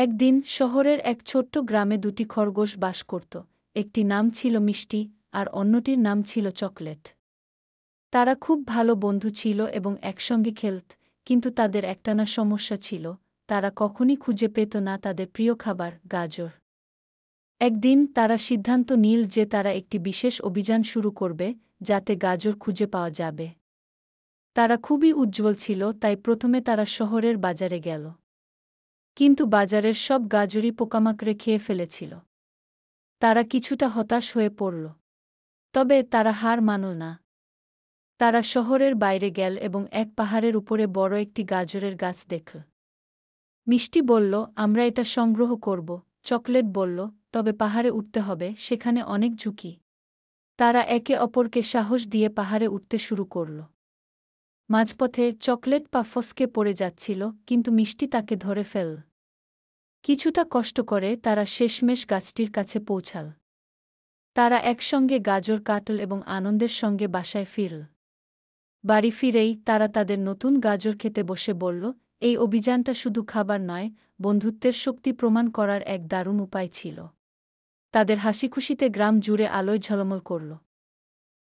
একদিন শহরের এক ছোট্ট গ্রামে দুটি খরগোশ বাস করত। একটি নাম ছিল মিষ্টি আর অন্যটির নাম ছিল চকলেট। তারা খুব ভালো বন্ধু ছিল এবং একসঙ্গে খেলত, কিন্তু তাদের একটানা সমস্যা ছিল, তারা কখনই খুঁজে পেত না তাদের প্রিয় খাবার, গাজর। একদিন তারা সিদ্ধান্ত নিল যে তারা একটি বিশেষ অভিযান শুরু করবে, যাতে গাজর খুঁজে পাওয়া যাবে। তারা খুবই উজ্জ্বল ছিল, তাই প্রথমে তারা শহরের বাজারে গেল। কিন্তু বাজারের সব গাজরই পোকামাকড়ে খেয়ে ফেলেছিল। তারা কিছুটা হতাশ হয়ে পড়ল। তবে তারা হার মানল না। তারা শহরের বাইরে গেল এবং এক পাহাড়ের উপরে বড় একটি গাজরের গাছ দেখল। মিষ্টি বলল, আমরা এটা সংগ্রহ করব। চকলেট বলল, তবে পাহাড়ে উঠতে হবে, সেখানে অনেক ঝুঁকি। তারা একে অপরকে সাহস দিয়ে পাহাড়ে উঠতে শুরু করল। মাঝপথে চকলেট পা ফসকে পড়ে যাচ্ছিল, কিন্তু মিষ্টি তাকে ধরে ফেলল। কিছুটা কষ্ট করে তারা শেষমেশ গাছটির কাছে পৌঁছাল। তারা একসঙ্গে গাজর কাটল এবং আনন্দের সঙ্গে বাসায় ফিরল। বাড়ি ফিরেই তারা তাদের নতুন গাজর খেতে বসে বলল, এই অভিযানটা শুধু খাবার নয়, বন্ধুত্বের শক্তি প্রমাণ করার এক দারুণ উপায় ছিল। তাদের হাসিখুশিতে গ্রাম জুড়ে আলোয় ঝলমল করল।